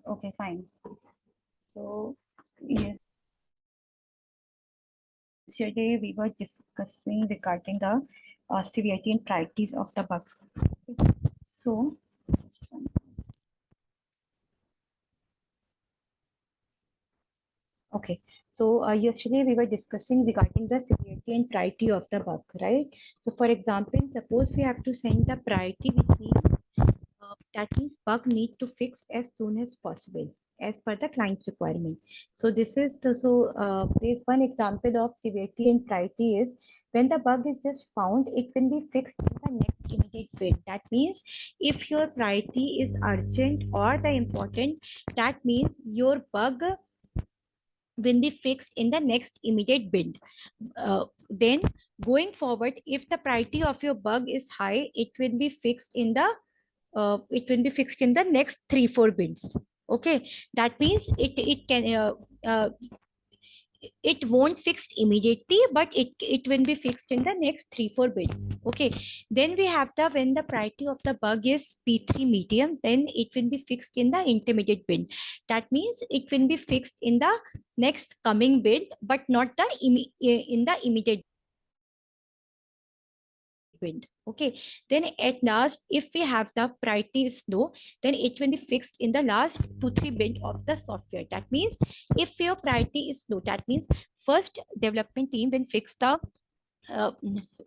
Okay, fine. So, yesterday we were discussing regarding the severity and priorities of the bugs. So, okay. So, yesterday we were discussing regarding the severity and priority of the bug, right? So, for example, suppose we have to send the priority, which means that means bug need to fix as soon as possible as per the client's requirement. So this is the there's one example of severity and priority is when the bug is just found, it will be fixed in the next immediate bit. That means if your priority is urgent or the important, that means your bug will be fixed in the next immediate bid. Then going forward, if the priority of your bug is high, it will be fixed in the next 3-4 bids. Okay, that means it can it won't fixed immediately, but it will be fixed in the next 3-4 bids. Okay, then we have the when the priority of the bug is P3 medium, then it will be fixed in the intermediate bid. That means it will be fixed in the next coming bid, but not the in the immediate wind. Okay, then at last, if we have the priority is low, then it will be fixed in the last 2-3 bit of the software. That means if your priority is low, that means first development team uh,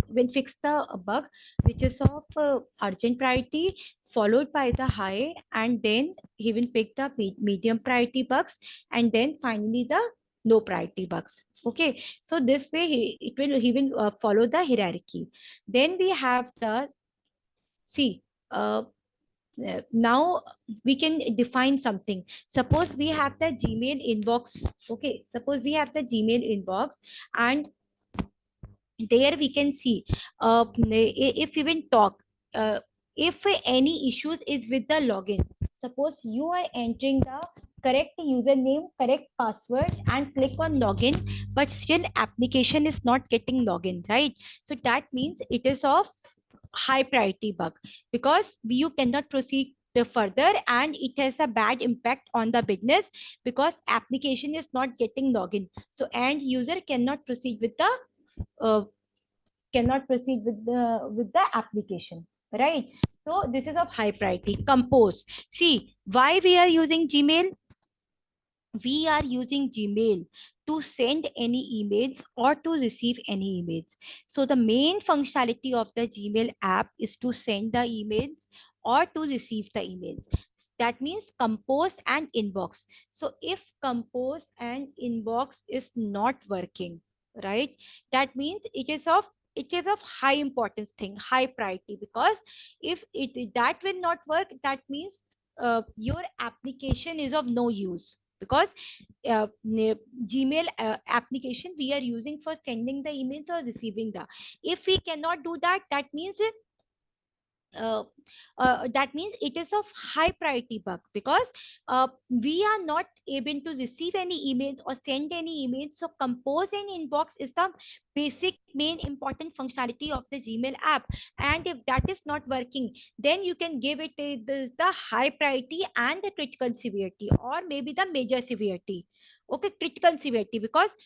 will fix the bug which is of urgent priority, followed by the high, and then he will pick the medium priority bugs, and then finally the low priority bugs. Okay, so this way he will follow the hierarchy. Then we have the see now we can define something. Suppose we have the Gmail inbox. Okay, suppose we have the Gmail inbox, and there we can see if we will talk if any issues is with the login. Suppose you are entering the correct username, correct password, and click on login, but still application is not getting login, right? So that means it is of high priority bug, because you cannot proceed further, and it has a bad impact on the business because application is not getting login. So end user cannot proceed with the uh, application, right? So this is of high priority. Compose. See why we are using Gmail. We are using Gmail to send any emails or to receive any emails. So the main functionality of the Gmail app is to send the emails or to receive the emails. That means compose and inbox. So if compose and inbox is not working, right, that means it is of high importance thing, high priority, because if it that will not work, that means your application is of no use, because Gmail application we are using for sending the emails or receiving the. If we cannot do that, uh, that means it is of high priority bug, because we are not able to receive any emails or send any emails. So compose and inbox is the basic main important functionality of the Gmail app, and if that is not working, then you can give it the high priority and the critical severity, or maybe the major severity. Okay, critical severity, because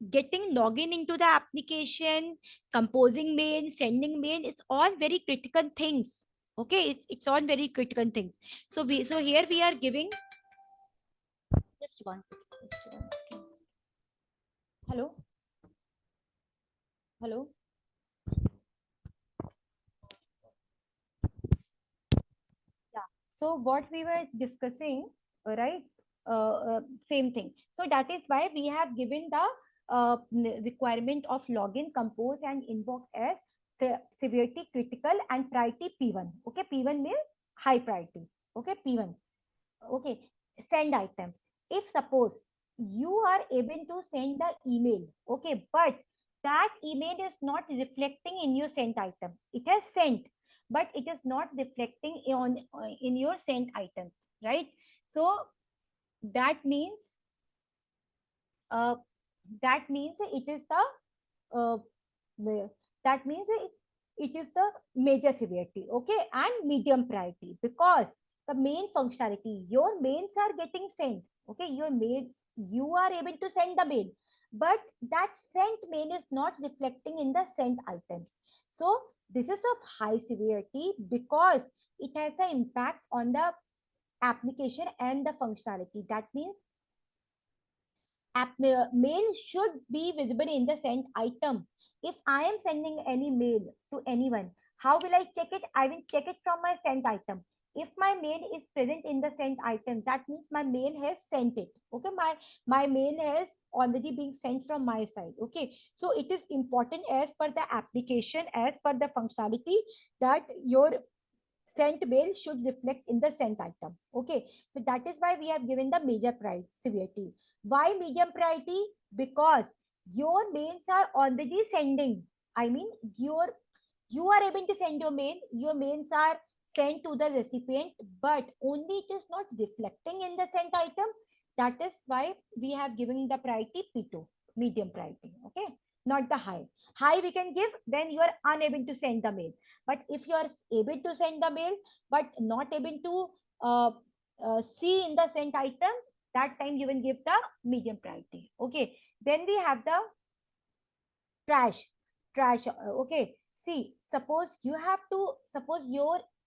getting login into the application, composing mail, sending mail is all very critical things. Okay, it's all very critical things. So here we are giving just one second. Just one second. Hello, hello. Yeah. So what we were discussing, right? Same thing. So that is why we have given the requirement of login, compose, and inbox as severity critical and priority P1. Okay, P1 means high priority. Okay, P1. Okay, send items. If suppose you are able to send the email, okay, but that email is not reflecting in your sent item. It has sent, but it is not reflecting on in your sent items, right? So that means uh, it is uh, that means it is the major severity, okay, and medium priority, because the main functionality. Your mails are getting sent. Okay, your mails, you are able to send the mail, but that sent mail is not reflecting in the sent items. So this is of high severity because it has an impact on the application and the functionality. That means mail should be visible in the sent item. If I am sending any mail to anyone, how will I check it? I will check it from my sent item. If my mail is present in the sent item, that means my mail has sent it. Okay, my mail has already been sent from my side. Okay, so it is important as per the application, as per the functionality, that your sent mail should reflect in the sent item. Okay, so that is why we have given the major priority severity. Why medium priority? Because your mails are already sending. I mean, you are able to send your mails are sent to the recipient, but only it is not reflecting in the sent item. That is why we have given the priority P2, medium priority. Okay, not the high. High we can give when you are unable to send the mail. But if you are able to send the mail, but not able to see in the sent item, that time you will give the medium priority. Okay. Then we have the trash. Trash. Okay. See, suppose your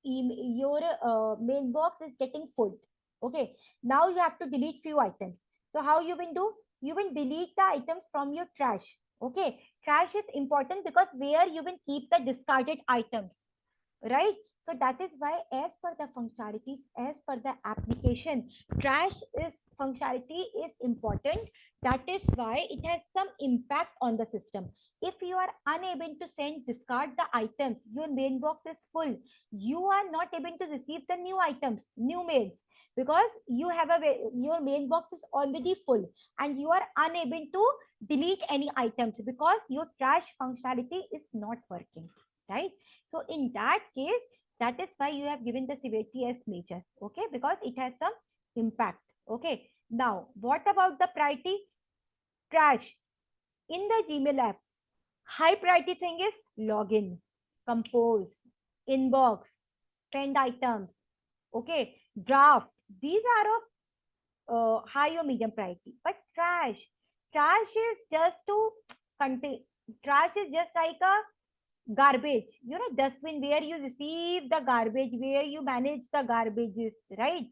mailbox is getting full. Okay. Now you have to delete few items. So how you will do? You will delete the items from your trash. Okay. Trash is important because where you will keep the discarded items, right? So that is why, as per the functionalities, as per the application, trash is functionality is important. That is why it has some impact on the system. If you are unable to send discard the items, your mailbox is full, you are not able to receive the new items, new mails, because you have your mailbox is already full, and you are unable to delete any items because your trash functionality is not working, right? So in that case, that is why you have given the severity as major, okay, because it has some impact. Okay. Now, what about the priority? Trash. In the Gmail app, high priority thing is login, compose, inbox, send items, okay, draft. These are of high or medium priority. But trash is just to contain. Trash is just like a garbage, dustbin, where you receive the garbage, where you manage the garbages, right?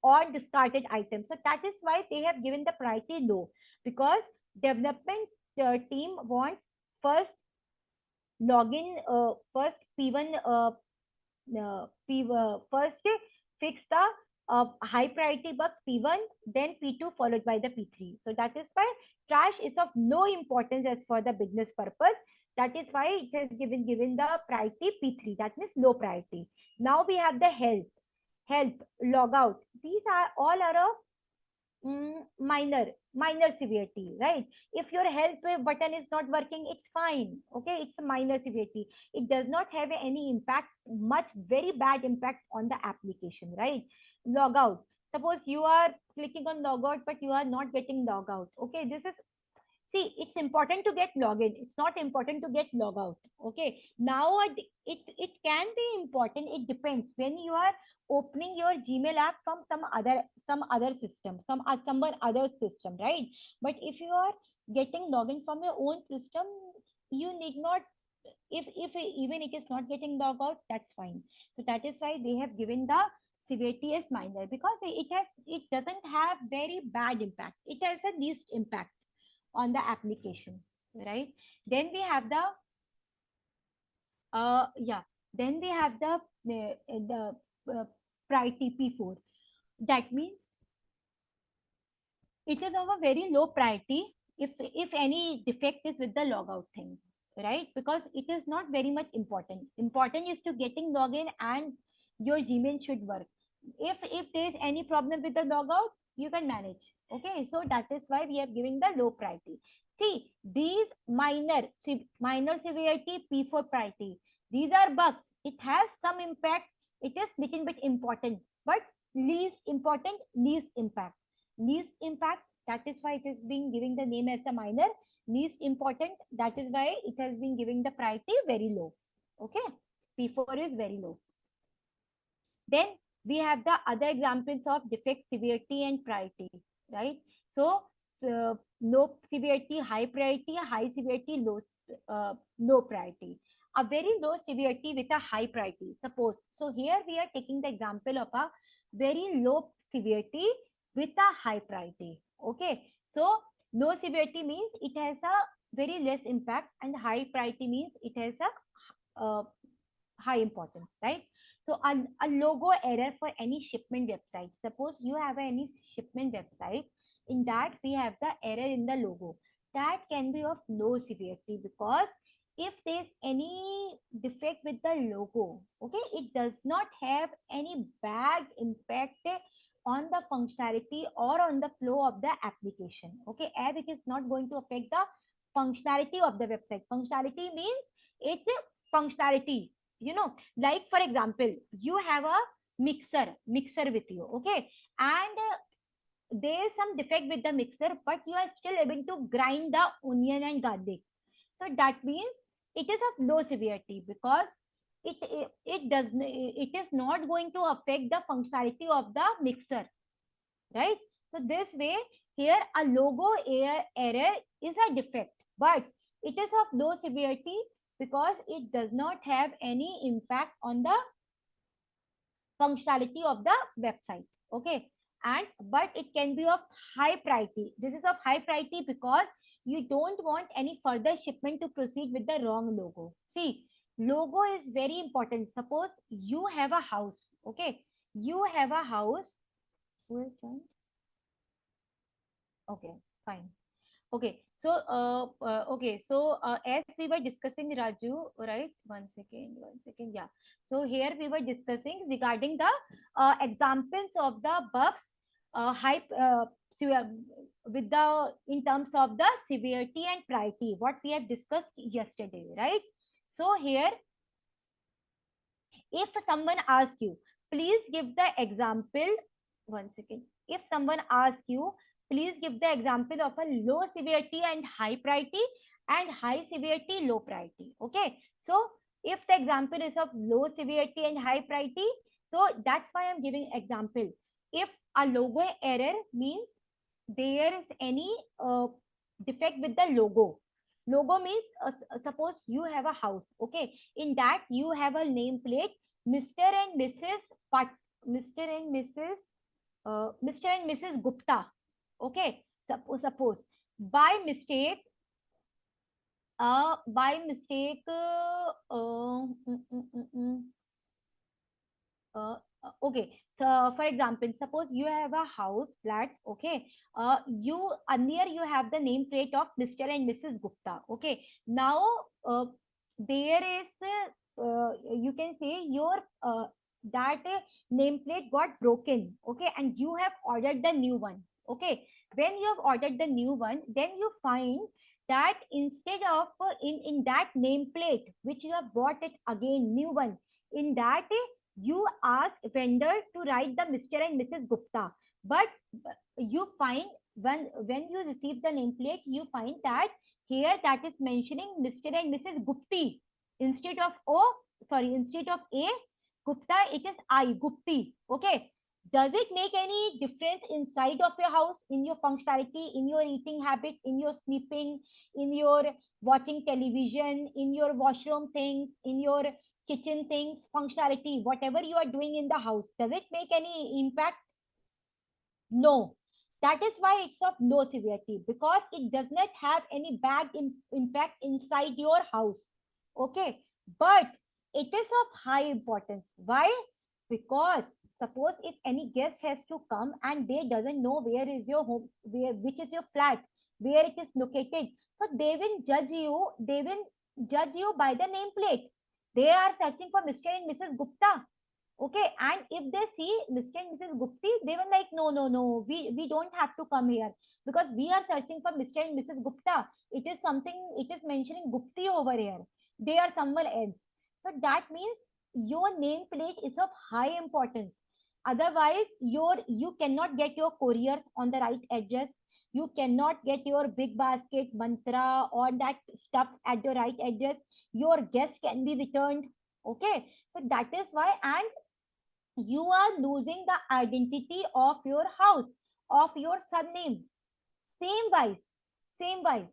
Or discarded items. So that is why they have given the priority low, because development team wants first login, first P1, first fix the high priority bugs P1, then P2 followed by the P3. So that is why trash is of no importance as for the business purpose. That is why it has given the priority P3. That means low priority. Now we have the help, logout. These are all are of minor severity, right? If your help button is not working, it's fine. Okay, it's a minor severity. It does not have any impact, much very bad impact on the application, right? Logout. Suppose you are clicking on logout, but you are not getting logout. Okay, this is, see, it's important to get login, it's not important to get logout. Okay, now it can be important, it depends when you are opening your Gmail app from some other system, someone other system, right? But if you are getting login from your own system, you need not, if even it is not getting logout, that's fine. So that is why they have given the severity as minor, because it doesn't have very bad impact, it has a least impact on the application, right? Then we have the yeah, then we have the priority P4. That means it is of a very low priority if any defect is with the logout thing, right? Because it is not very much important. Important is to getting login and your Gmail should work. If there is any problem with the logout, you can manage. Okay, so that is why we are giving the low priority. See, these minor severity P4 priority, these are bugs. It has some impact. It is little bit important, but least important, least impact. Least impact, that is why it is being giving the name as the minor. Least important, that is why it has been giving the priority very low. Okay, P4 is very low. Then we have the other examples of defect severity and priority, right? So low severity, high severity, low priority. A very low severity with a high priority. Suppose, so here we are taking the example of a very low severity with a high priority. Okay, so low severity means it has a very less impact, and high priority means it has a high importance, right? So a logo error for any shipment website. Suppose you have any shipment website, in that we have the error in the logo. That can be of low severity, because if there's any defect with the logo, okay, it does not have any bad impact on the functionality or on the flow of the application. Okay, as it is not going to affect the functionality of the website. Functionality means it's a functionality, like for example, you have a mixer with you, okay, and there is some defect with the mixer, but you are still able to grind the onion and garlic. So that means it is of low severity, because it is not going to affect the functionality of the mixer, right? So this way, here a logo error is a defect, but it is of low severity because it does not have any impact on the functionality of the website. Okay, and but it can be of high priority. This is of high priority because you don't want any further shipment to proceed with the wrong logo. See, logo is very important. Suppose you have a house, okay, you have a house. Who is joined? Okay, fine. Okay, so as we were discussing, Raju, right? One second. Yeah. So here we were discussing regarding the examples of the bugs, hype, with the in terms of the severity and priority, what we have discussed yesterday, right? So here, if someone asks you, please give the example. One second. If someone asks you, please give the example of a low severity and high priority, and high severity, low priority. Okay. So if the example is of low severity and high priority, so that's why I'm giving example. If a logo error means there is any defect with the logo. Logo means, suppose you have a house, okay, in that you have a nameplate, Mr. and Mrs. Pat, Mr. and Mrs. Mr. and Mrs. Gupta. Okay, suppose by mistake, by mistake, okay, so for example, suppose you have a house flat, okay, you earlier you have the nameplate of Mr. and Mrs. Gupta, okay, now there is you can say your that nameplate got broken, okay, and you have ordered the new one. Okay, when you have ordered the new one, then you find that instead of in that nameplate which you have bought it again, new one, in that you ask vendor to write the Mr. and Mrs. Gupta, but you find when you receive the nameplate, you find that here that is mentioning Mr. and Mrs. Gupti instead of instead of A Gupta, it is I Gupti. Okay. Does it make any difference inside of your house, in your functionality, in your eating habits, in your sleeping, in your watching television, in your washroom things, in your kitchen things, functionality, whatever you are doing in the house, does it make any impact? No. That is why it's of low severity, because it does not have any bad impact inside your house. Okay. But it is of high importance. Why? Because suppose if any guest has to come and they doesn't know where is your home, which is your flat, where it is located, so they will judge you by the nameplate. They are searching for Mr. and Mrs. Gupta. Okay, and if they see Mr. and Mrs. Gupti, they were like, no, no, no, we don't have to come here, because we are searching for Mr. and Mrs. Gupta. It is something, it is mentioning Gupti over here. They are somewhere else. So that means your nameplate is of high importance. Otherwise, you cannot get your couriers on the right address. You cannot get your big basket, mantra, or that stuff at the right address. Your guest can be returned. Okay, so that is why, and you are losing the identity of your house, of your surname. Same wise, same wise.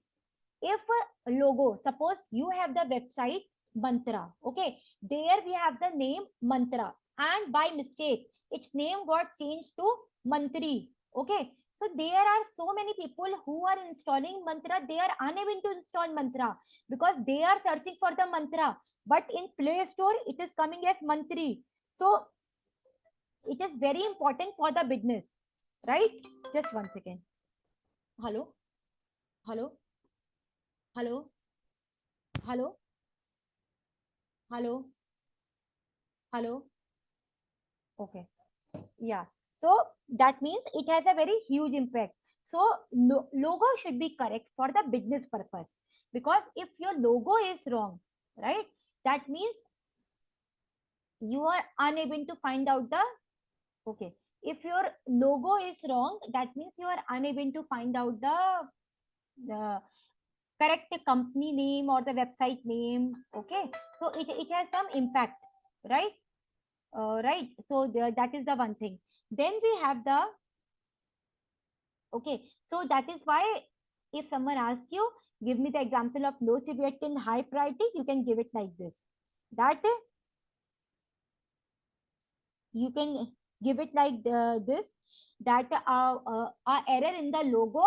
If a logo, suppose you have the website Mantra, okay, there we have the name Mantra, and by mistake, its name got changed to Mantri, okay. So there are so many people who are installing Mantra, they are unable to install Mantra because they are searching for the Mantra, but in Play Store, it is coming as Mantri. So it is very important for the business, right? Just one second. Hello, hello, hello, hello, hello, hello. Okay. Yeah. So that means it has a very huge impact. So logo should be correct for the business purpose, because if your logo is wrong, right, that means you are unable to find out the, okay, if your logo is wrong, that means you are unable to find out the correct company name or the website name, okay. So it has some impact, right? Right, so that is the one thing. Then we have the, okay, so that is why if someone asks you, give me the example of low severity and high priority, you can give it like this, that you can give it like this, that error in the logo,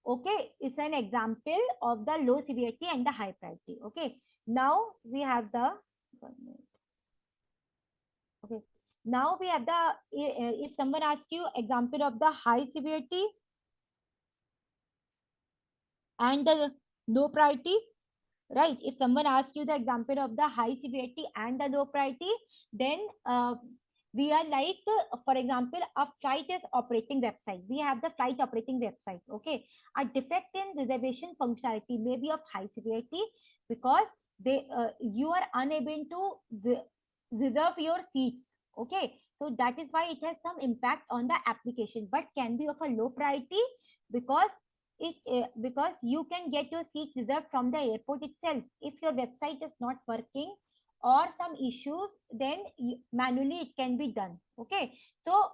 okay, is an example of the low severity and the high priority, okay. Now we have the, okay, now we have the, if someone asks you example of the high severity and the low priority, right? If someone asks you the example of the high severity and the low priority, then we are like, for example, a flight is operating website. We have the flight operating website, okay. A defect in reservation functionality may be of high severity because you are unable to reserve your seats, okay. So that is why it has some impact on the application, but can be of a low priority because because you can get your seat reserved from the airport itself. If your website is not working or some issues, then manually it can be done, okay. So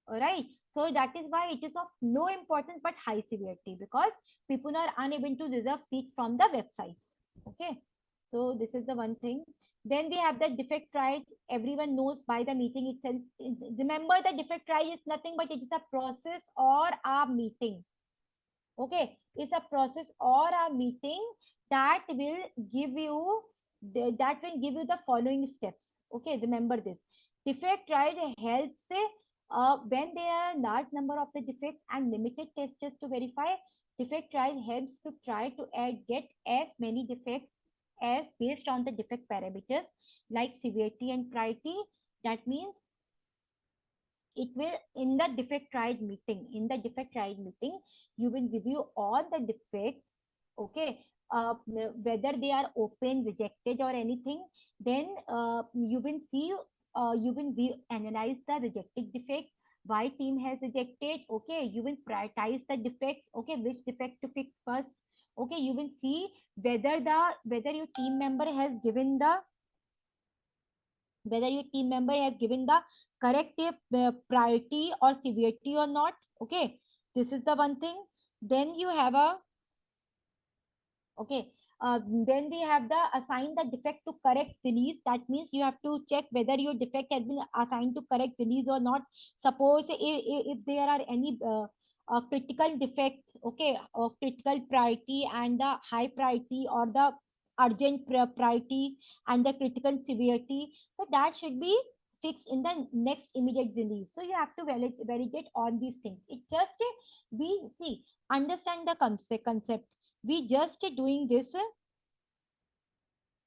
right, so that is why it is of no importance but high severity, because people are unable to reserve seats from the websites, okay. So this is the one thing. Then we have the defect tried. Everyone knows by the meeting itself. Remember, the defect try is nothing but it is a process or a meeting, okay. It's a process or a meeting that will give you the following steps, okay. Remember this. Defect tried helps when there are a large number of the defects and limited testers to verify. Defect trial helps to try to get as many defects as based on the defect parameters like severity and priority. That means it will, in the defect tried meeting, you will review all the defects, okay. Whether they are open, rejected or anything, then you will see, you will analyze the rejected defects, why team has rejected, okay. You will prioritize the defects, okay, which defect to fix first, okay. You will see whether your team member has given the, correct priority or severity or not, okay. This is the one thing. Then you have a, okay, then we have the assign the defect to correct release. That means you have to check whether your defect has been assigned to correct release or not. Suppose if there are any critical defects, okay, of critical priority and the high priority, or the urgent priority and the critical severity, so that should be fixed in the next immediate release. So you have to validate all these things. It just we see, understand the concept. We just doing this,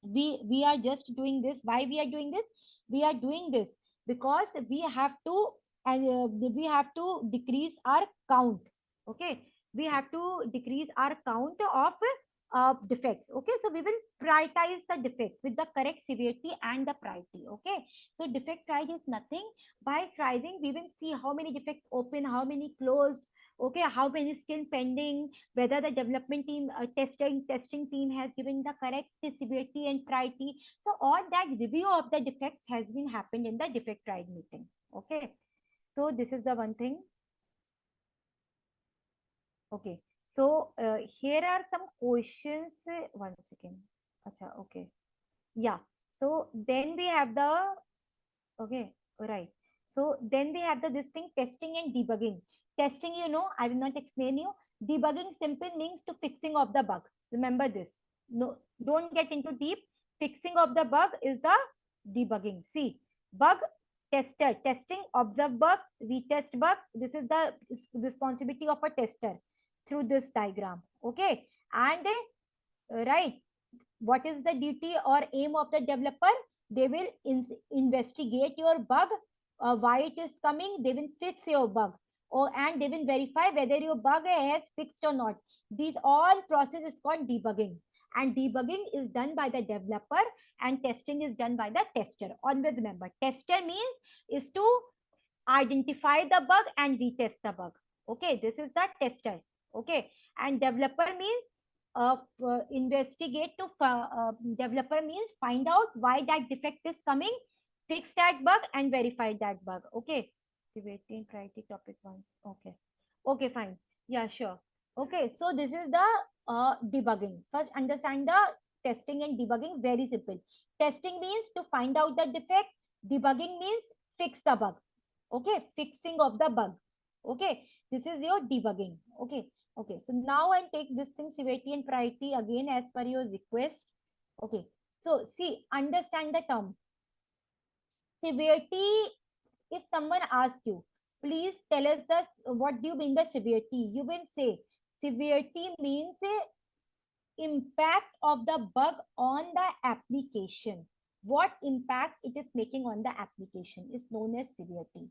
we are just doing this. Why we are doing this? We are doing this because we have to, and we have to decrease our count, okay. We have to decrease our count of defects, okay. So we will prioritize the defects with the correct severity and the priority, okay. So defect trial is nothing. By trialing, we will see how many defects open, how many closed, Okay, how many still pending, whether the development team, testing team has given the correct severity and priority. So all that review of the defects has been happened in the defect tried meeting. Okay, so this is the one thing. Okay, so here are some questions. One second. Acha, okay. Yeah. So then we have the, okay, right. So then we have the this thing, testing and debugging. Testing, I will not explain you. Debugging simple means to fixing of the bug. Remember this. No, don't get into deep. Fixing of the bug is the debugging. See, bug tester, testing, observe bug, retest bug. This is the responsibility of a tester through this diagram. Okay, and right, what is the duty or aim of the developer? They will investigate your bug, why it is coming. They will fix your bug, and they will verify whether your bug is fixed or not. These all process is called debugging, and debugging is done by the developer and testing is done by the tester. Always remember, tester means is to identify the bug and retest the bug. Okay, this is the tester. Okay, and developer means investigate to developer means find out why that defect is coming, fix that bug and verify that bug. Okay, severity and priority topic once. Okay, okay, fine. Yeah, sure. Okay, so this is the debugging. First understand the testing and debugging. Very simple. Testing means to find out the defect. Debugging means fix the bug. Okay, fixing of the bug. Okay, this is your debugging. Okay, okay, so now I'll take this thing, severity and priority, again as per your request. Okay, so see, understand the term severity. If someone asks you, please tell us the what do you mean by severity, you will say severity means impact of the bug on the application. What impact it is making on the application is known as severity.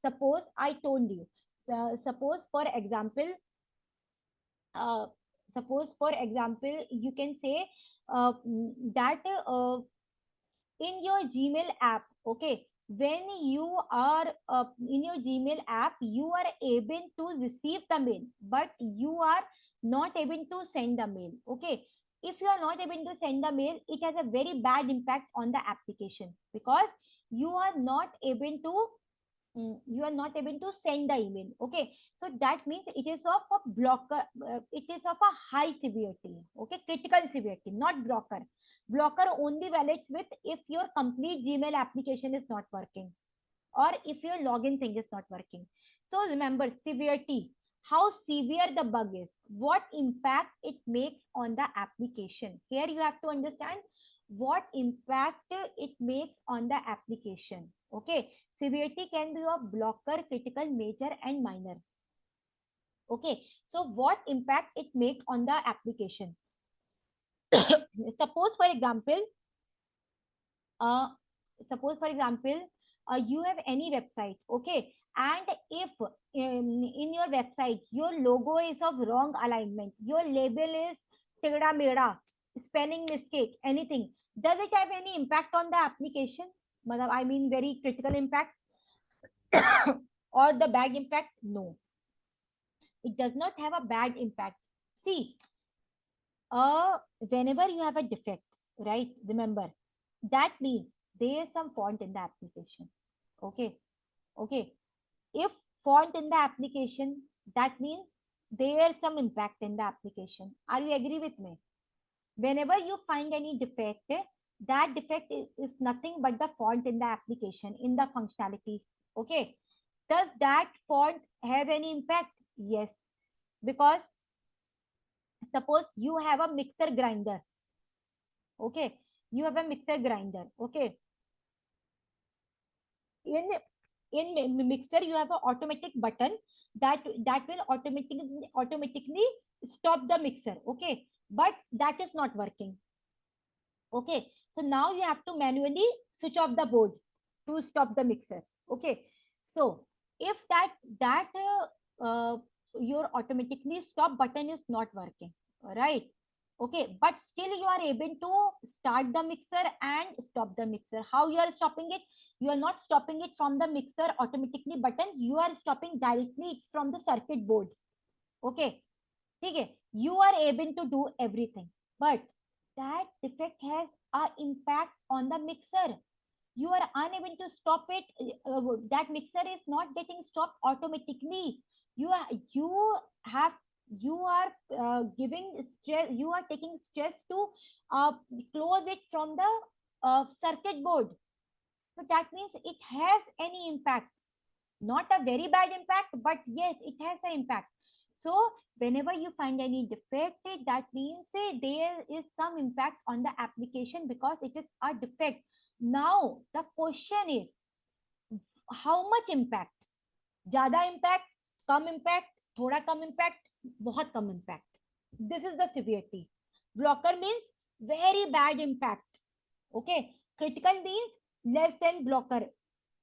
Suppose I told you, suppose for example, uh, you can say that in your Gmail app, okay, when you are in your Gmail app, you are able to receive the mail, but you are not able to send the mail. Okay, if you are not able to send the mail, it has a very bad impact on the application because you are not able to you are not able to send the email. Okay, so that means it is of a blocker, it is of a high severity. Okay, critical severity, not blocker. Blocker only validates with if your complete Gmail application is not working or if your login thing is not working. So remember, severity, how severe the bug is, what impact it makes on the application. Here you have to understand what impact it makes on the application. Okay, severity can be of blocker, critical, major and minor. Okay, so what impact it makes on the application. Suppose for example, uh, you have any website. Okay, and if in your website your logo is of wrong alignment, your label is teda meda, spelling mistake, anything, does it have any impact on the application? I mean very critical impact or the bad impact? No, it does not have a bad impact. See, whenever you have a defect, right, remember that means there is some fault in the application. Okay, okay, if fault in the application, that means there is some impact in the application. Are you agree with me? Whenever you find any defect, that defect is nothing but the fault in the application, in the functionality. Okay, does that fault have any impact? Yes, because suppose you have a mixer grinder. Okay, you have a mixer grinder. Okay, in mixer you have an automatic button that will automatically stop the mixer. Okay, but that is not working. Okay, so now you have to manually switch off the board to stop the mixer. Okay, so if that your automatically stop button is not working, all right, Okay, but still you are able to start the mixer and stop the mixer. How you are stopping it? You are not stopping it from the mixer automatically button. You are stopping directly from the circuit board. Okay, okay. You are able to do everything, but that defect has a impact on the mixer. You are unable to stop it. That mixer is not getting stopped automatically. You have you are giving stress, you are taking stress to uh, close it from the circuit board. So that means it has any impact, not a very bad impact, but yes, it has an impact. So whenever you find any defect, that means there is some impact on the application because it is a defect. Now the question is, how much impact? ज्यादा impact, कम impact, थोड़ा कम impact, बहुत कम impact. This is the severity. Blocker means very bad impact. Okay, critical means less than blocker.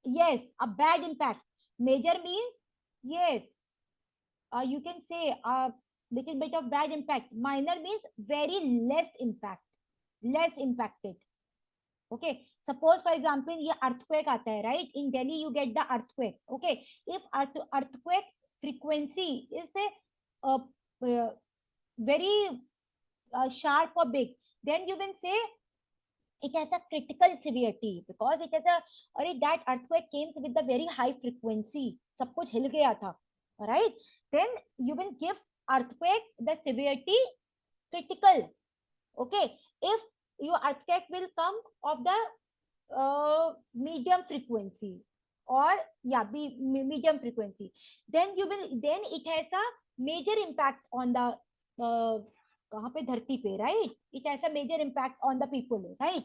Yes, a bad impact. Major means, yes, you can say a little bit of bad impact. Minor means very less impact, less impacted. Okay, suppose for example ये earthquake आता है, right? In Delhi you get the earthquakes. Okay, if earthquake frequency is a uh, very sharp or big, then you can say it has a critical severity because it has a, or that earthquake came with a very high frequency, सब कुछ हिल गया था, right? Then you will give earthquake the severity critical. Okay, if your earthquake will come of the medium frequency, or yeah, medium frequency, then you will, then it has a major impact on the uh, कहाँ पे धरती पे, right? It has a major impact on the people, right?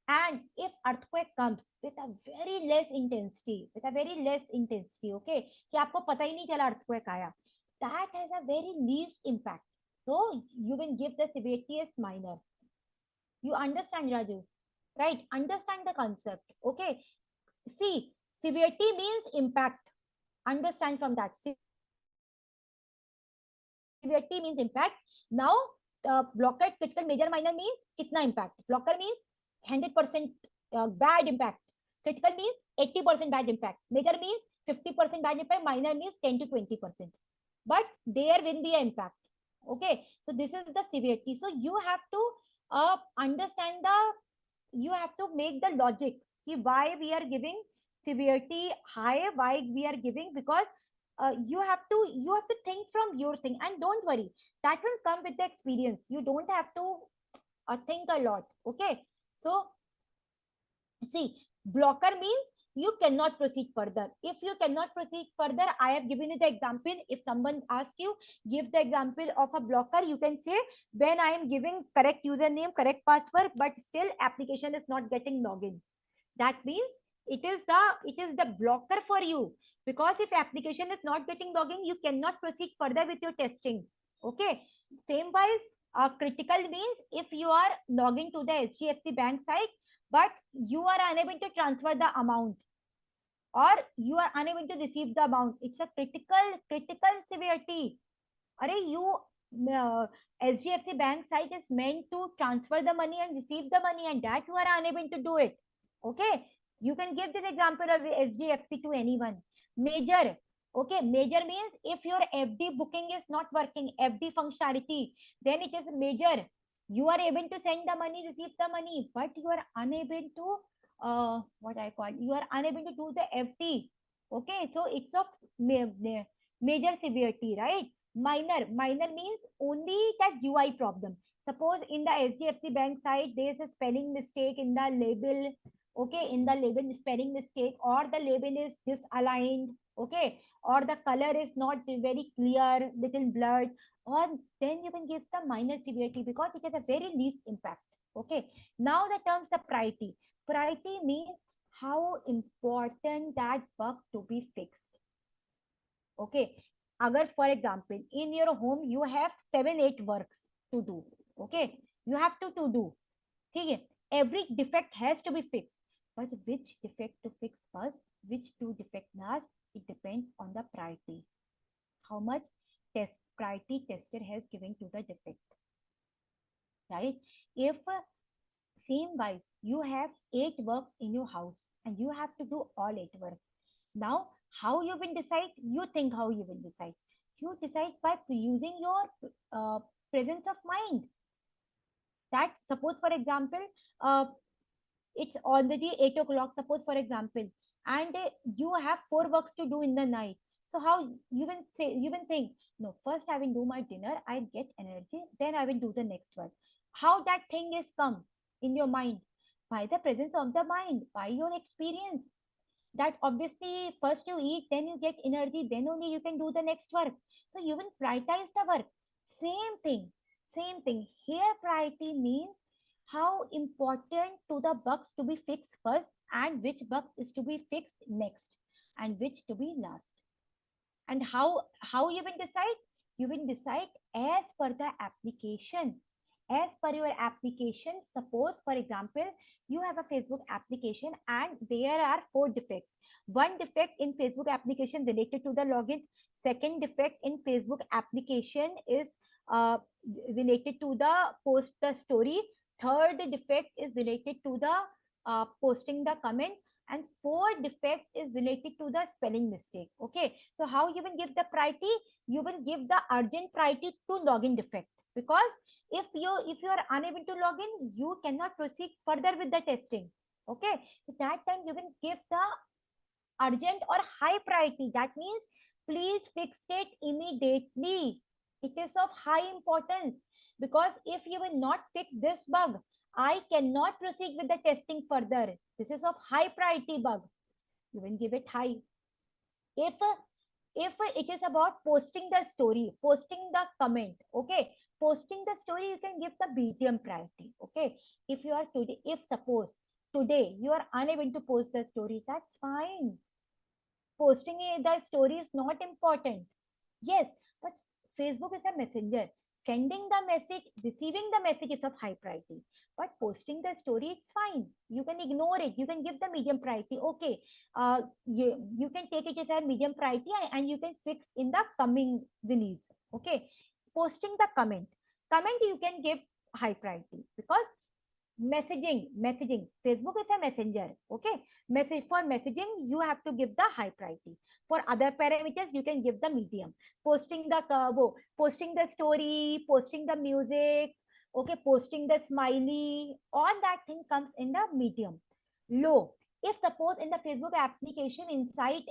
And if earthquake comes with a very less intensity, okay, कि आपको पता ही नहीं चला earthquake आया, that has a very least impact. So you will give the severity as minor. You understand, Raju? Right? Understand the concept. Okay. See, severity means impact. Understand from that. Severity means impact. Now, blocker, critical, major, minor means kitna impact. Blocker means 100% bad impact. Critical means 80% bad impact. Major means 50% bad impact. Minor means 10 to 20%. But there will be an impact. Okay. So this is the severity. So you have to understand the, you have to make the logic why we are giving severity high, why we are giving, because you have to think from your thing, and don't worry, that will come with the experience. You don't have to think a lot. Okay, so see, blocker means you cannot proceed further. If you cannot proceed further, I have given you the example. If someone asks you, give the example of a blocker, you can say, when I am giving correct username, correct password, but still application is not getting login. That means it is the blocker for you, because if application is not getting login, you cannot proceed further with your testing. Okay, same wise, critical means if you are logging to the HDFC bank site, but you are unable to transfer the amount, or you are unable to receive the amount, it's a critical severity. Are you HDFC bank site is meant to transfer the money and receive the money, and that you are unable to do it. Okay, you can give this example of HDFC to anyone. Major. Okay, major means if your FD booking is not working, FD functionality, then it is major. You are able to send the money, receive the money, but you are unable to what I call, you are unable to do the FD. Okay, so it's of major severity, right? Minor means only that UI problem. Suppose in the HDFC bank side there is a spelling mistake in the label. Okay, in the label spelling mistake, or the label is disaligned. Okay, or the color is not very clear, little blurred, or then you can give the minor severity because it has a very least impact. Okay, now the terms the priority. Priority means how important that bug to be fixed. Okay, agar for example in your home you have 7-8 works to do. Okay, you have to do. Okay, every defect has to be fixed, but which defect to fix first, which two defect last, it depends on the priority, how much test priority tester has given to the defect. 8 works in your house and you have to do all 8 works. Now, how you will decide? You think how you will decide. You decide by using your presence of mind. That suppose, for example, uh, it's already 8 o'clock, suppose, for example, and you have 4 works to do in the night. So how you will say, you will think, no, first I will do my dinner, I get energy, then I will do the next work. How that thing is come in your mind? By the presence of the mind, by your experience, that obviously first you eat, then you get energy, then only you can do the next work. So you will prioritize the work. Same thing here. Priority means how important to the bugs to be fixed first, and which bugs is to be fixed next, and which to be last. And how you will decide? You will decide as per the application. As per your application, suppose, for example, you have a Facebook application and there are 4 defects. One defect in Facebook application related to the login. Second defect in Facebook application is uh, related to the post the story. Third defect is related to the posting the comment. And fourth defect is related to the spelling mistake. Okay, so how you will give the priority? You will give the urgent priority to login defect, because if you are unable to log in, you cannot proceed further with the testing. Okay, so that time you will give the urgent or high priority. That means please fix it immediately. It is of high importance, because if you will not fix this bug, I cannot proceed with the testing further. This is of high priority bug. You will give it high. If if it is about posting the story, posting the comment, okay, posting the story, you can give the medium priority. Okay, if you are today, if suppose today you are unable to post the story, that's fine. Posting the story is not important. Yes, but Facebook is a messenger. Sending the message, receiving the message is of high priority. But posting the story, it's fine. You can ignore it. You can give the medium priority. Okay, you can take it as a medium priority, and you can fix in the coming release. Okay, posting the comment you can give high priority, because messaging, Facebook is a messenger. Okay, message for messaging you have to give the high priority. For other parameters you can give the medium. Posting the story, posting the music, okay, posting the smiley, all that thing comes in the medium. Low, if suppose in the Facebook application inside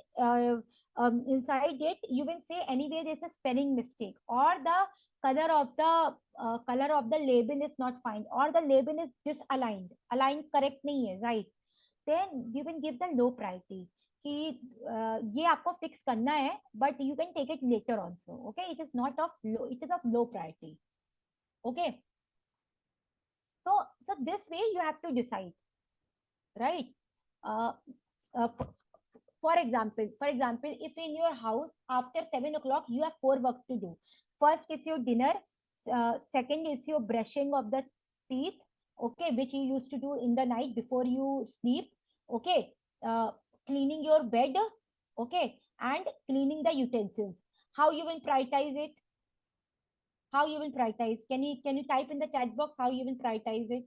it you will say anyway there's a spelling mistake, or the color of the label is not fine, or the label is aligned correct nahi hai, right? Then you will give the low priority कि ये आपको fix करना है, but you can take it later also. Okay, it is not of low, it is of low priority. Okay, so this way you have to decide, right? uh, uh, for example, if in your house after 7 o'clock you have 4 works to do. First is your dinner, second is your brushing of the teeth, okay, which you used to do in the night before you sleep. Okay, uh, cleaning your bed, okay, and cleaning the utensils. How you will prioritize it? How you will prioritize? Can you type in the chat box how you will prioritize it?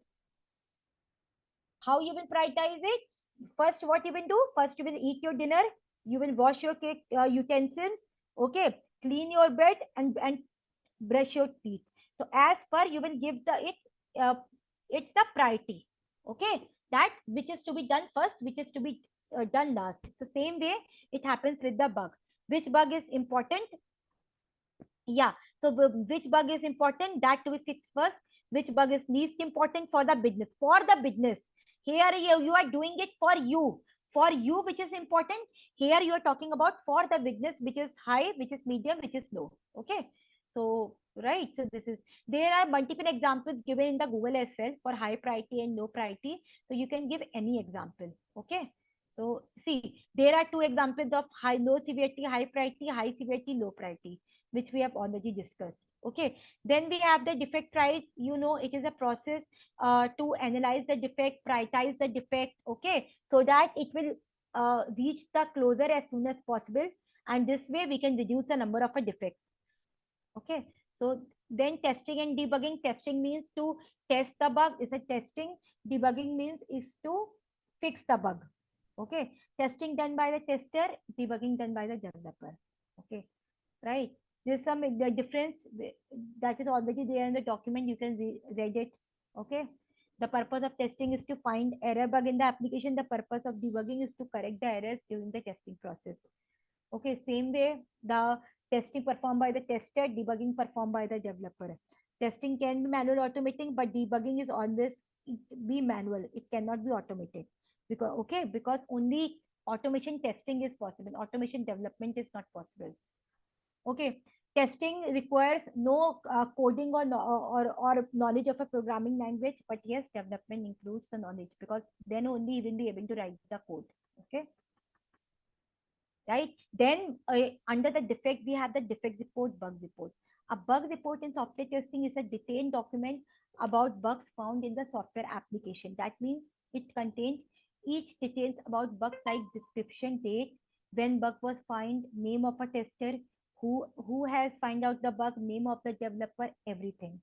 How you will prioritize it? First, what you will do? First, you will eat your dinner. You will wash your utensils. Okay, clean your bed and brush your teeth. So as per, you will give the it's the priority. Okay, that which is to be done first, which is to be done last. So same way it happens with the bug. Which bug is important? Yeah. So which bug is important? That to be fixed first. Which bug is least important for the business? For the business. Here you are doing it for you. For you, which is important. Here you are talking about for the business, which is high, which is medium, which is low. Okay. So, right. So this is, there are multiple examples given in the Google as well for high priority and low priority. So you can give any example. Okay. So see, there are 2 examples of low severity, high priority, high severity, low priority, which we have already discussed. Okay, then we have the defect price. You know, it is a process to analyze the defect, prioritize the defect. Okay, so that it will reach the closure as soon as possible, and this way we can reduce the number of defects. Okay, so then testing and debugging. Testing means to test the bug, is a testing. Debugging means is to fix the bug. Okay, testing done by the tester, debugging done by the developer. Okay, right. There's some the difference that is already there in the document. You can read it. Okay. The purpose of testing is to find error bug in the application. The purpose of debugging is to correct the errors during the testing process. Okay, same way, the testing performed by the tester, debugging performed by the developer. Testing can be manual automating, but debugging is always be manual. It cannot be automated. Because only automation testing is possible. Automation development is not possible. Okay, testing requires no coding or knowledge of a programming language, but yes, development includes the knowledge, because then only you will be able to write the code. Okay, right? Then under the defect, we have the defect report, bug report. A bug report in software testing is a detailed document about bugs found in the software application. That means it contains each details about bugs, like description, date, when bug was found, name of a tester, who has find out the bug, name of the developer, everything.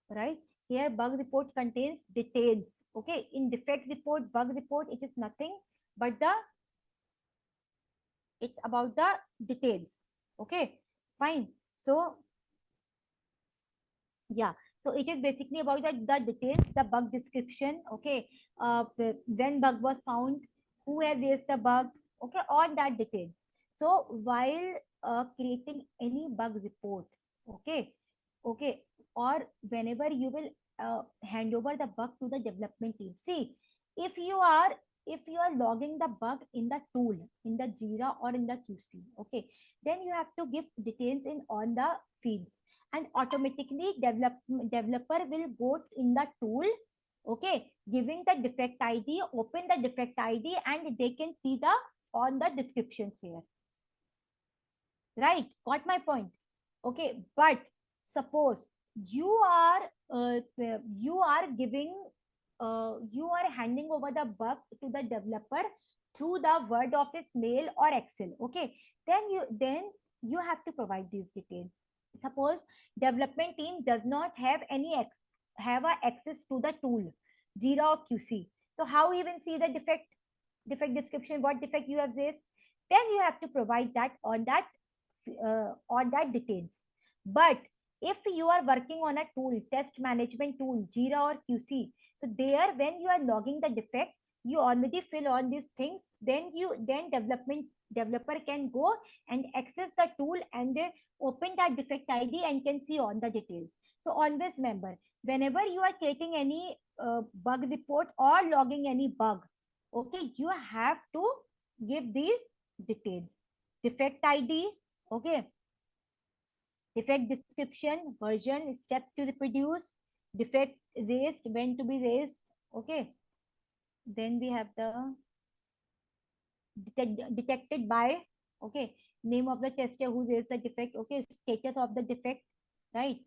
Right? Here, bug report contains details. Okay, in defect report, bug report, it is nothing but it's about the details. Okay, fine. So yeah, so it is basically about the details, the bug description. Okay, when bug was found, who has raised the bug. Okay, all that details. So while creating any bug report, okay, okay, or whenever you will hand over the bug to the development team. See, if you are if you are logging the bug in the tool, in the Jira or in the QC, okay, then you have to give details in on the fields, and automatically developer will go in the tool, okay, giving the defect ID, open the defect ID, and they can see the on the descriptions here. Right, got my point. Okay, but suppose you are giving you are handing over the bug to the developer through the Word Office, mail, or Excel. Okay, then you have to provide these details. Suppose development team does not have access to the tool Jira or QC. So how even see the defect description, what defect you have raised? Then you have to provide that on that details. But if you are working on a tool, test management tool, Jira or QC, so there when you are logging the defect, you already fill all these things. Then developer can go and access the tool and then open that defect ID and can see all the details. So always remember, whenever you are creating any bug report or logging any bug, okay, you have to give these details: defect ID, okay, defect description, version, steps to reproduce, defect raised, when to be raised. Okay, then we have the detected by, okay, name of the tester who raised the defect, okay, status of the defect, right?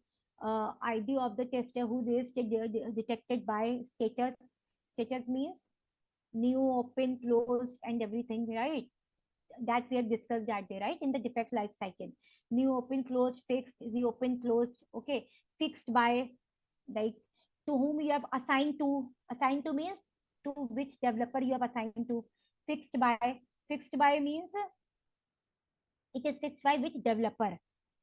ID of the tester who raised detected by, status means new, open, closed, and everything, right? That we have discussed that day, right? In the defect life cycle, new, open, closed, fixed, reopen, closed. Okay, fixed by, like, to whom you have assigned to means to which developer you have assigned to. Fixed by means it is fixed by which developer.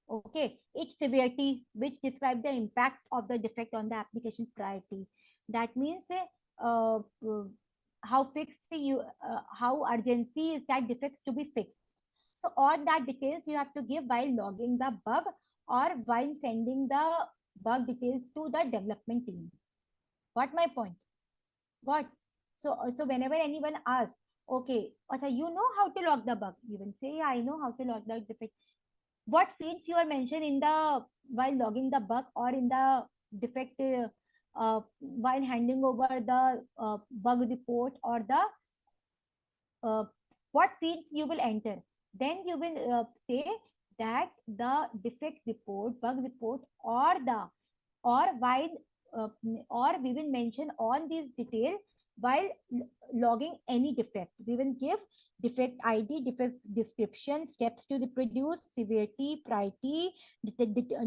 Okay, its severity, which describes the impact of the defect on the application priority. That means uh, uh, how urgency is that defects to be fixed. So all that details you have to give while logging the bug or while sending the bug details to the development team. Got my point? Got. So whenever anyone asks, okay, Acha, you know how to log the bug, you will say, yeah, I know how to log the defect. What fields you are mentioned in the while logging the bug or in the defect while handing over the bug report, or the uh, what fields you will enter? Then you will say that the defect report, bug report, or while uh, or we will mention all these details while logging any defect. We will give defect ID, defect description, steps to reproduce, severity, priority,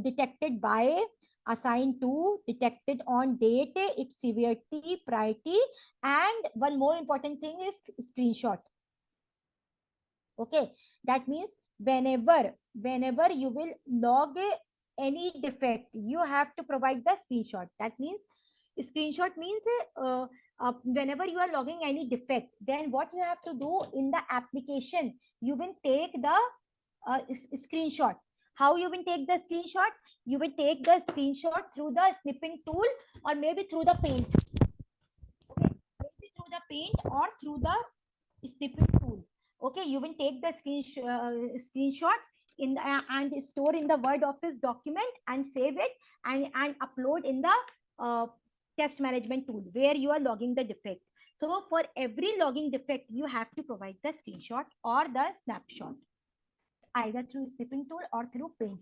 detected by, assigned to, detected on date, its severity, priority, and one more important thing is screenshot. Okay, that means whenever you will log any defect, you have to provide the screenshot. That means screenshot means whenever you are logging any defect, then what you have to do in the application, you will take the screenshot. How you will take the screenshot? You will take the screenshot through the snipping tool, or maybe through the paint. Okay, maybe through the paint or through the snipping tool. Okay, you will take the screenshots in the, and store in the Word Office document and save it, and upload in the uh, test management tool where you are logging the defect. So for every logging defect, you have to provide the screenshot or the snapshot, either through snipping tool or through paint.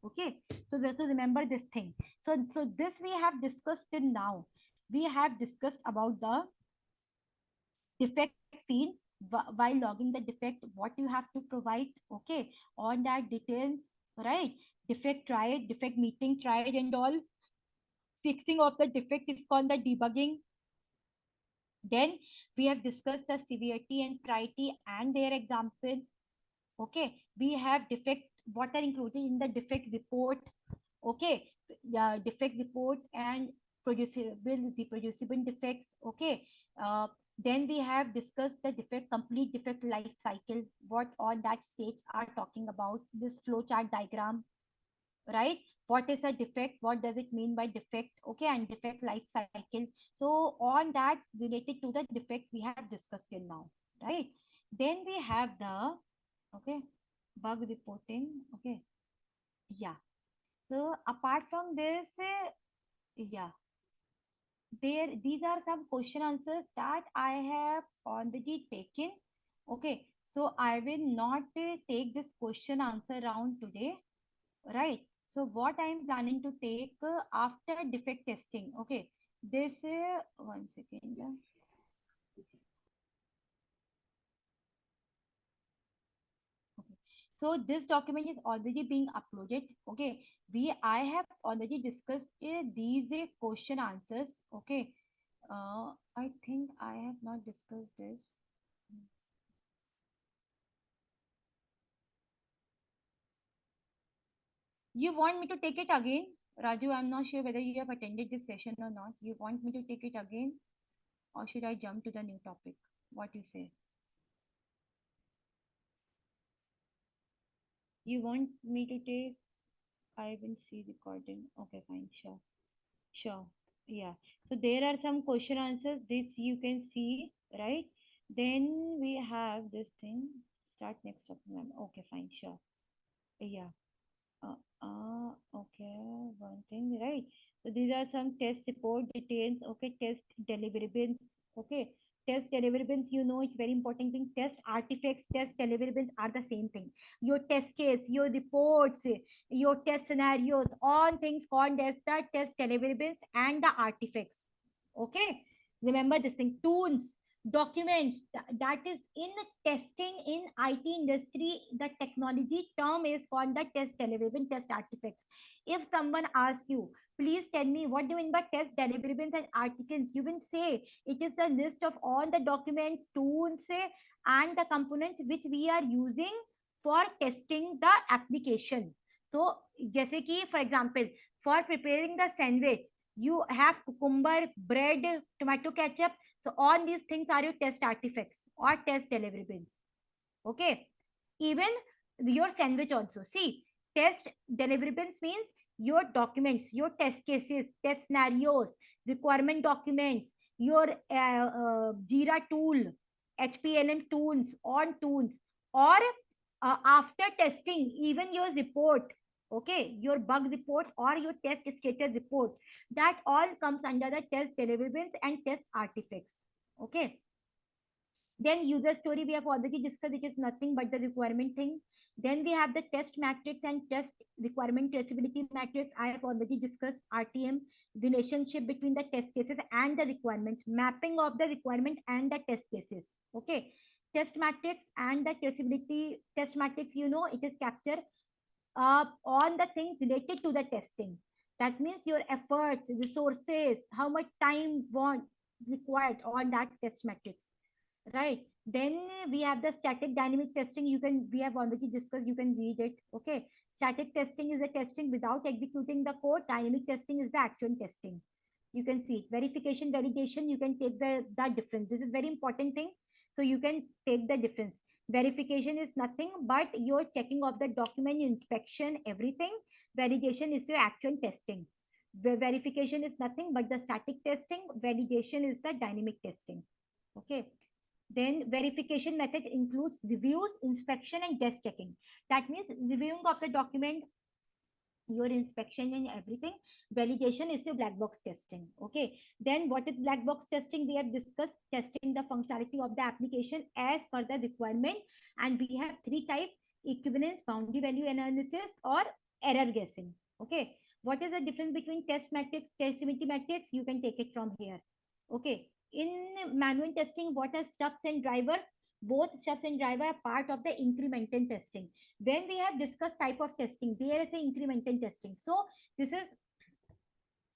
Okay, so just to remember this thing. So this we have discussed till now. We have discussed about the defect fields while logging the defect, what you have to provide. Okay, on that details, right? Defect tried, defect meeting tried, and all. Fixing of the defect is called the debugging. Then we have discussed the severity and priority and their examples. Okay, we have defect, what are included in the defect report. Okay, defect report and producible, reproducible defects. Okay, then we have discussed the defect, complete defect life cycle, what all that states are talking about, this flow chart diagram, right? What is a defect, what does it mean by defect? Okay, and defect life cycle. So on that related to the defects we have discussed till now, right? Then we have the, okay, bug reporting. Okay, yeah. So apart from this, yeah, these are some question answers that I have already taken. Okay, so I will not take this question answer round today, right? So what I am planning to take after defect testing. Okay, this one second. Okay. So this document is already being uploaded. Okay, I have already discussed these question answers. Okay, I think I have not discussed this. You want me to take it again, Raju? I'm not sure whether you have attended this session or not. You want me to take it again, or should I jump to the new topic? What you say? You want me to take? I will see recording. Okay, fine, sure, sure. Yeah. So there are some question answers. This you can see, right? Then we have this thing. Start next topic, ma'am. Okay, fine, sure. Yeah. Okay, one thing, right? So these are some test report details. Okay, test deliverables. Okay, test deliverables, you know, it's very important thing. Test artifacts, test deliverables are the same thing. Your test case, your reports, your test scenarios, all things called as the test deliverables and the artifacts. Okay, remember this thing. Tools, documents, that is in testing in IT industry, the technology term is called the test deliverable, test artifacts. If someone asks you, please tell me what do you mean by test deliverables and articles, you will say it is the list of all the documents, tools, and the components which we are using for testing the application. So जैसे कि for example, for preparing the sandwich, you have cucumber, bread, tomato ketchup. So all these things are your test artifacts or test deliverables. Okay. Even your sandwich also. See, test deliverables means your documents, your test cases, test scenarios, requirement documents, your Jira tool, HPLM tools, on tools, or after testing, even your report, okay, your bug report or your test status report, that all comes under the test deliverables and test artifacts. Okay. Then user story we have already discussed, it is nothing but the requirement thing. Then we have the test matrix and test requirement traceability matrix. I have already discussed RTM, relationship between the test cases and the requirements, mapping of the requirement and the test cases. Okay. Test matrix and the traceability test matrix, you know, it is capture on the things related to the testing. That means your efforts, resources, how much time want required on that test matrix, right? Then we have the static dynamic testing. We have already discussed, you can read it. Okay. Static testing is a testing without executing the code. Dynamic testing is the actual testing. You can see verification, validation, you can take that difference. This is very important thing. So you can take the difference. Verification is nothing but your checking of the document, inspection, everything. Validation is your actual testing. Verification is nothing but the static testing. Validation is the dynamic testing. Okay. Then verification method includes reviews, inspection, and test checking. That means reviewing of the document, your inspection and everything. Validation is your black box testing. Okay. Then what is black box testing? We have discussed testing the functionality of the application as per the requirement. And we have three types: equivalence, boundary value analysis, or error guessing. Okay. What is the difference between test matrix, testability matrix? You can take it from here. Okay. In manual testing, what are stubs and drivers? Both stubs and driver are part of the incremental testing. When we have discussed type of testing, there is a incremental testing. So this is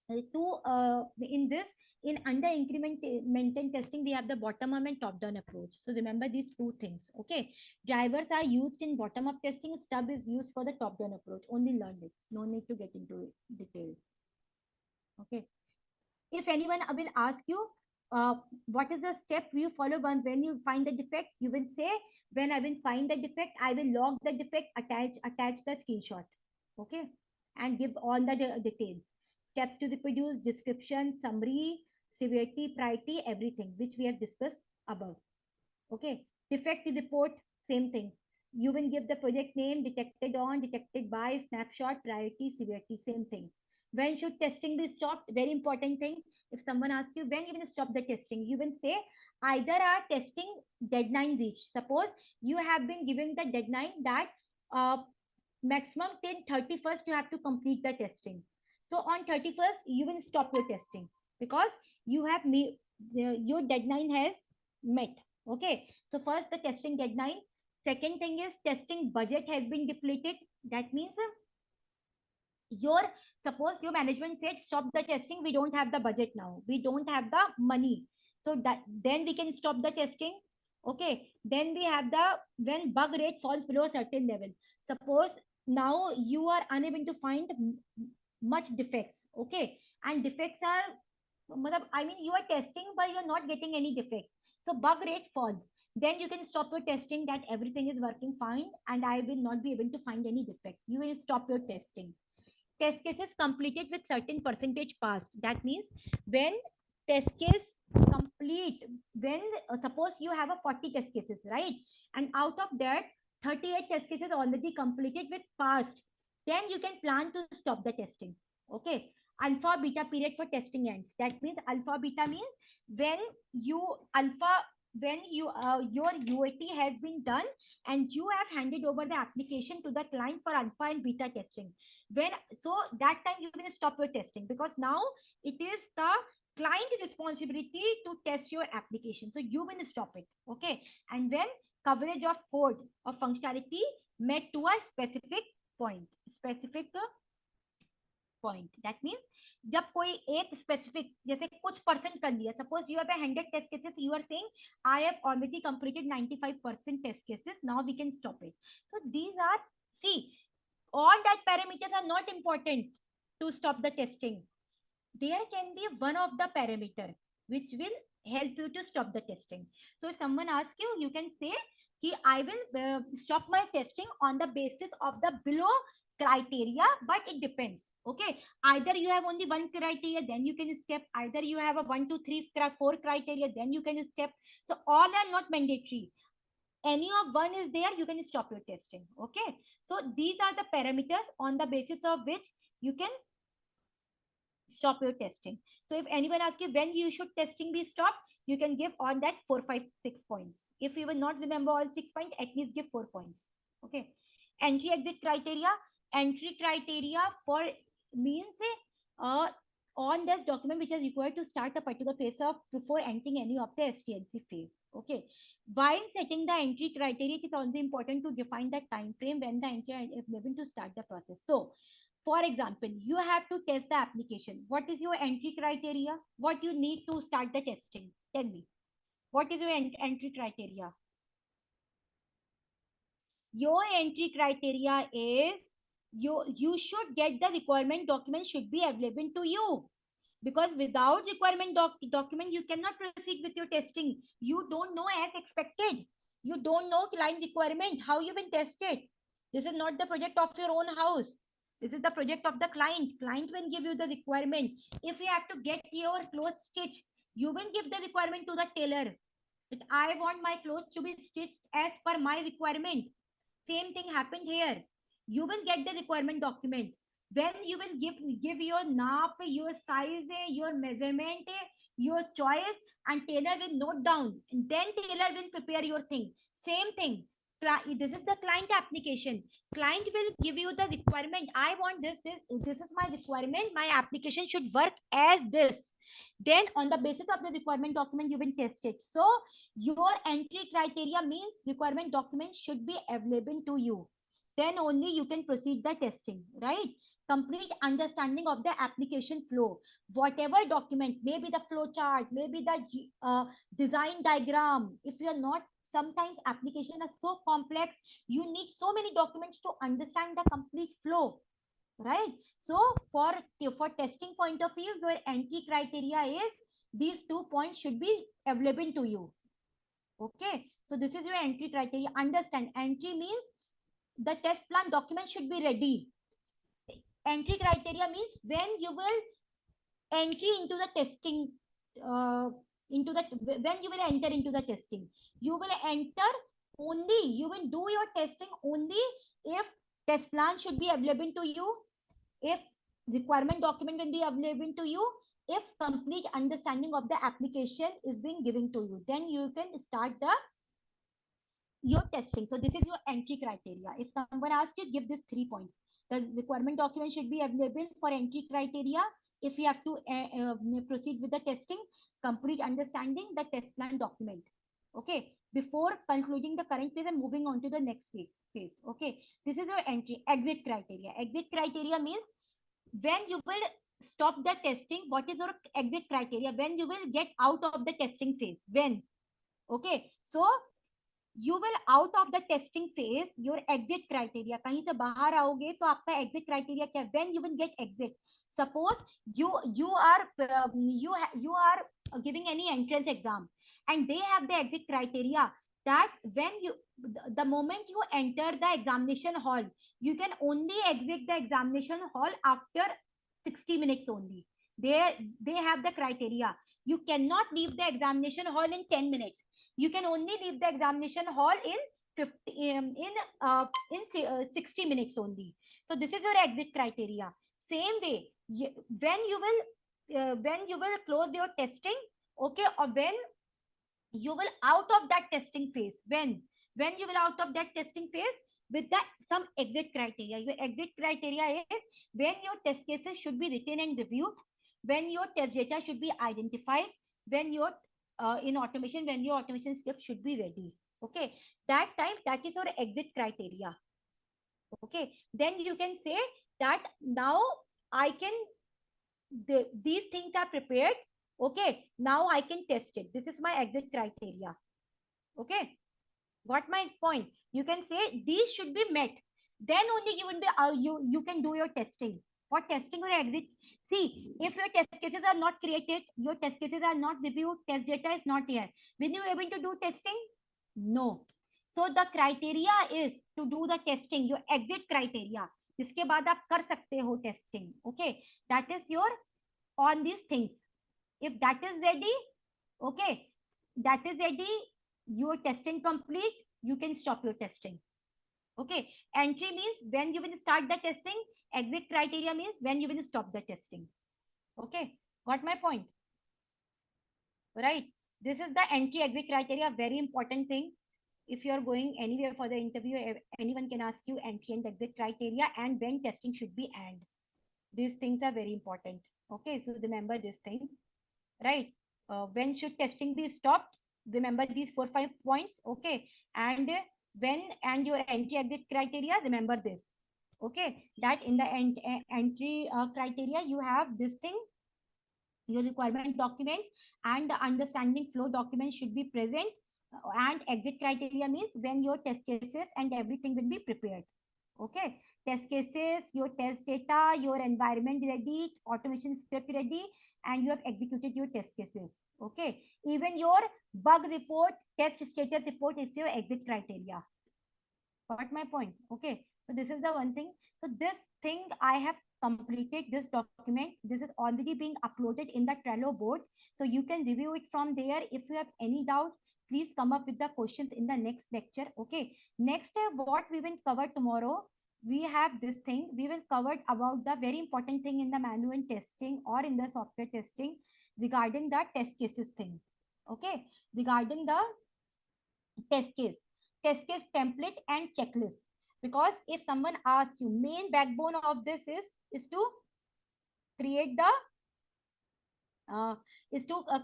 in this, in under incremental testing, we have the bottom up and top down approach. So remember these two things. Okay. Drivers are used in bottom up testing. Stub is used for the top down approach. Only learn it. No need to get into details. Okay. If anyone will ask you, what is the step you follow when you find the defect, you will say, when I will find the defect, I will log the defect, attach the screenshot. Okay. And give all the details. Steps to reproduce, description, summary, severity, priority, everything which we have discussed above. Okay. Defect report, same thing. You will give the project name, detected on, detected by, snapshot, priority, severity, same thing. When should testing be stopped? Very important thing. If someone asks you when you will stop the testing, you will say either our testing deadline reached. Suppose you have been given the deadline that maximum till 31st you have to complete the testing. So on 31st you will stop your testing because you have your deadline has met. Okay. So first the testing deadline. Second thing is testing budget has been depleted. That means your suppose your management said stop the testing, we don't have the budget now, we don't have the money, so that then we can stop the testing. Okay. Then we have the when bug rate falls below a certain level. Suppose now you are unable to find much defects. Okay. And defects are, I mean, you are testing but you're not getting any defects, so bug rate falls. Then you can stop your testing that everything is working fine and I will not be able to find any defect. You will stop your testing. Test cases completed with certain percentage passed. That means when test case complete, when suppose you have a 40 test cases, right? And out of that, 38 test cases already completed with passed. Then you can plan to stop the testing. Okay. Alpha beta period for testing ends. That means alpha beta means when you alpha when you your UAT has been done and you have handed over the application to the client for alpha and beta testing. When so that time you will stop your testing because now it is the client responsibility to test your application, so you will stop it. Okay. And when coverage of code or functionality met to a specific point, that means जब कोई एक specific जैसे कुछ percent कर लिया, suppose you have a 100 test cases, you are saying I have already completed 95% test cases, now we can stop it. So these are, see, all that parameters are not important to stop the testing. There can be one of the parameter which will help you to stop the testing. So if someone asks you, you can say I will stop my testing on the basis of the below criteria, but it depends. Okay. Either you have only one criteria, then you can step. Either you have a 1, 2, 3, 4 criteria, then you can step. So all are not mandatory. Any of one is there, you can stop your testing. Okay. So these are the parameters on the basis of which you can stop your testing. So if anyone asks you when you should testing be stopped, you can give on that 4, 5, 6 points. If you will not remember all 6 points, at least give 4 points. Okay. Entry exit criteria. Entry criteria for means on this document which is required to start a particular phase of before entering any of the STLC phase. Okay. While setting the entry criteria, it is also important to define the time frame when the entry is able to start the process. So For example, you have to test the application. What is your entry criteria? What you need to start the testing? Tell me. What is your entry criteria? Your entry criteria is you should get the requirement document should be available to you, because without requirement document you cannot proceed with your testing. You don't know as expected. You don't know client requirement, how you been tested. This is not the project of your own house. This is the project of the client. Client will give you the requirement. If you have to get your clothes stitched, you will give the requirement to the tailor that I want my clothes to be stitched as per my requirement. Same thing happened here. You will get the requirement document. When you will give your nap, your size, your measurement, your choice, and tailor will note down. And then tailor will prepare your thing. Same thing. This is the client application. Client will give you the requirement. I want this is my requirement. My application should work as this. Then on the basis of the requirement document, you will test it. So your entry criteria means requirement documents should be available to you. Then only you can proceed the testing, right? Complete understanding of the application flow. Whatever document, maybe the flow chart, maybe the design diagram. If you are not, sometimes application are so complex, you need so many documents to understand the complete flow, right? So for testing point of view, your entry criteria is these 2 points should be available to you. Okay, so this is your entry criteria. Understand, entry means the test plan document should be ready. Entry criteria means when you will entry into the testing, uh, into the when you will enter into the testing, you will enter only, you will do your testing only if test plan should be available to you, if requirement document will be available to you, if complete understanding of the application is being given to you, then you can start the your testing. So this is your entry criteria. If someone asks you, give this 3 points. The requirement document should be available for entry criteria. If you have to proceed with the testing, complete understanding the test plan document. Okay, before concluding the current phase and moving on to the next phase. Okay, this is your entry. Exit criteria. Exit criteria means when you will stop the testing. What is your exit criteria? When you will get out of the testing phase. When? Okay, so you will out of the testing phase, your exit criteria, कहीं से बाहर आओगे तो आपका exit criteria क्या? When you will get exit. Suppose you are giving any entrance exam and they have the exit criteria that when you, the moment you enter the examination hall, you can only exit the examination hall after 60 minutes only. They have the criteria. You cannot leave the examination hall in 10 minutes. You can only leave the examination hall in 60 minutes only. So this is your exit criteria. Same way, when you will close your testing, okay, or when you will out of that testing phase, when you will out of that testing phase with that some exit criteria. Your exit criteria is when your test cases should be written and reviewed, when your test data should be identified, when your in automation, when your automation script should be ready. Okay, that time, that is your exit criteria. Okay, then you can say that now I can, these things are prepared. Okay, now I can test it. This is my exit criteria. Okay, got my point? You can say these should be met. Then only you will be you can do your testing. For testing or exit, see, if your test cases are not created, your test cases are not reviewed, test data is not here, will you able to do testing? No. So the criteria is to do the testing, your exit criteria. इसके बाद आप कर सकते हो testing. Okay, that is your on these things. If that is ready, okay, that is ready, your testing complete, you can stop your testing. Okay, entry means when you will start the testing, exit criteria means when you will stop the testing. Okay, got my point? Right, this is the entry exit criteria, very important thing. If you are going anywhere for the interview, anyone can ask you entry and exit criteria and when testing should be end. These things are very important. Okay, so remember this thing, right? When should testing be stopped? Remember these 4-5 points. Okay, and when and your entry exit criteria, remember this. Okay, that in the entry criteria, you have this thing, your requirement documents and the understanding flow documents should be present. And exit criteria means when your test cases and everything will be prepared. Okay, test cases, your test data, your environment ready, automation script ready, and you have executed your test cases. Okay, even your bug report, test status report is your exit criteria. Got my point? Okay, so this is the one thing. So this thing I have completed this document. This is already being uploaded in the Trello board. So you can review it from there. If you have any doubts, please come up with the questions in the next lecture. Okay, next what we will cover tomorrow, we have this thing. We will cover about the very important thing in the manual testing or in the software testing regarding the test cases thing. Okay, regarding the test case template and checklist. Because if someone asks you, main backbone of this is to create the uh,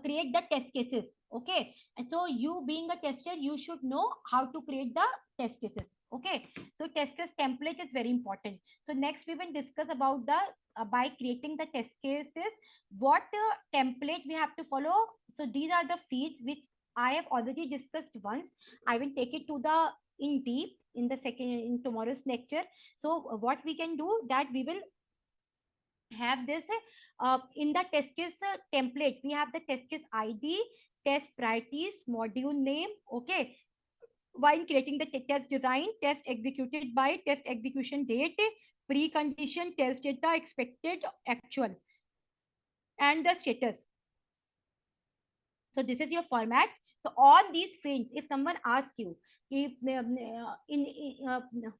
create the test cases. Okay, and so you being a tester, you should know how to create the test cases. Okay, so test case template is very important. So next we will discuss about the by creating the test cases, what template we have to follow. So these are the fields which I have already discussed once. I will take it to the in deep in the second in tomorrow's lecture. So what we can do that we will have this in the test case template. We have the test case id, test priorities, module name. Okay, while creating the test design, test executed by, test execution date, precondition, test data, expected, actual, and the status. So this is your format. So all these fields, if someone asks you, if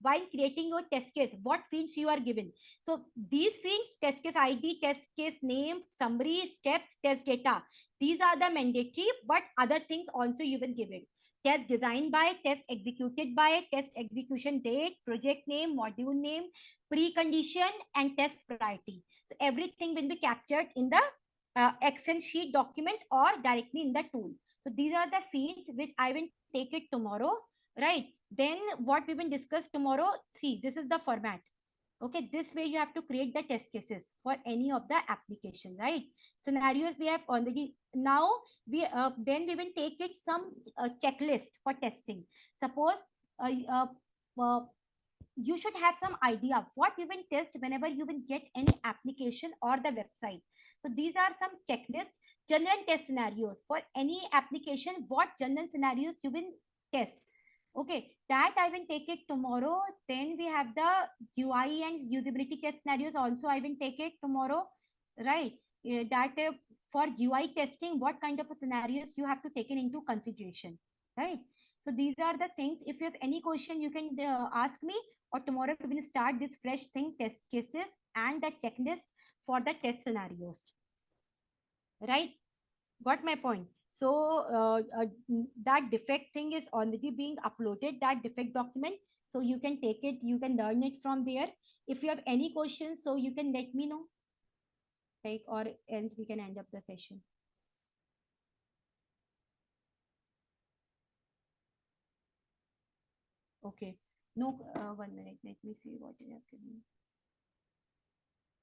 while creating your test case, what fields you are given. So these fields, test case ID, test case name, summary, steps, test data. These are the mandatory, but other things also you will give it. Test designed by, test executed by, test execution date, project name, module name, precondition, and test priority. So everything will be captured in the Excel sheet document or directly in the tool. So these are the fields which I will take it tomorrow, right? Then what we will discuss tomorrow, see, this is the format. Okay, this way you have to create the test cases for any of the application, right? Scenarios we have already. Now we then we will take it some checklist for testing. Suppose uh, uh, uh, you should have some idea what you will test whenever you will get any application or the website. So these are some checklists, general test scenarios for any application. What general scenarios you will test? Okay, that I will take it tomorrow. Then we have the UI and usability test scenarios also. I will take it tomorrow, right? That for UI testing, what kind of scenarios you have to take it into consideration, right? So these are the things. If you have any question, you can ask me, or tomorrow we will start this fresh thing, test cases and the checklist for the test scenarios, right? Got my point? So that defect thing is already being uploaded, that defect document. So you can take it, you can learn it from there. If you have any questions, so you can let me know, like, or else we can end up the session. Okay, no, 1 minute, let me see what you have given.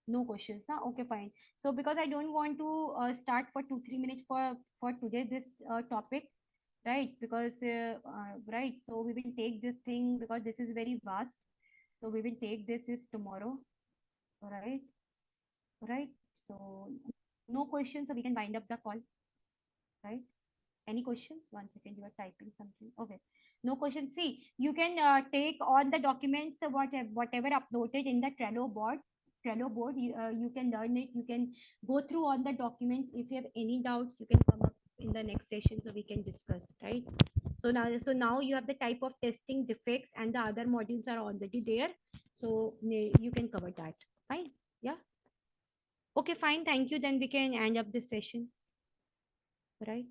No questions now. Okay, fine. So because I don't want to start for 2 3 minutes for today this topic, right? Because right, so we will take this thing because this is very vast. So we will take this is tomorrow. All right, all right. So no questions, so we can wind up the call, right? Any questions? 1 second, you are typing something. Okay, no questions. See, you can take all the documents, whatever uploaded in the Trello board. Trello board, you can learn it. You can go through all the documents. If you have any doubts, you can come up in the next session so we can discuss, right? So now you have the type of testing defects and the other modules are already there. So you can cover that. Fine. Yeah. Okay, fine. Thank you. Then we can end up this session. Right.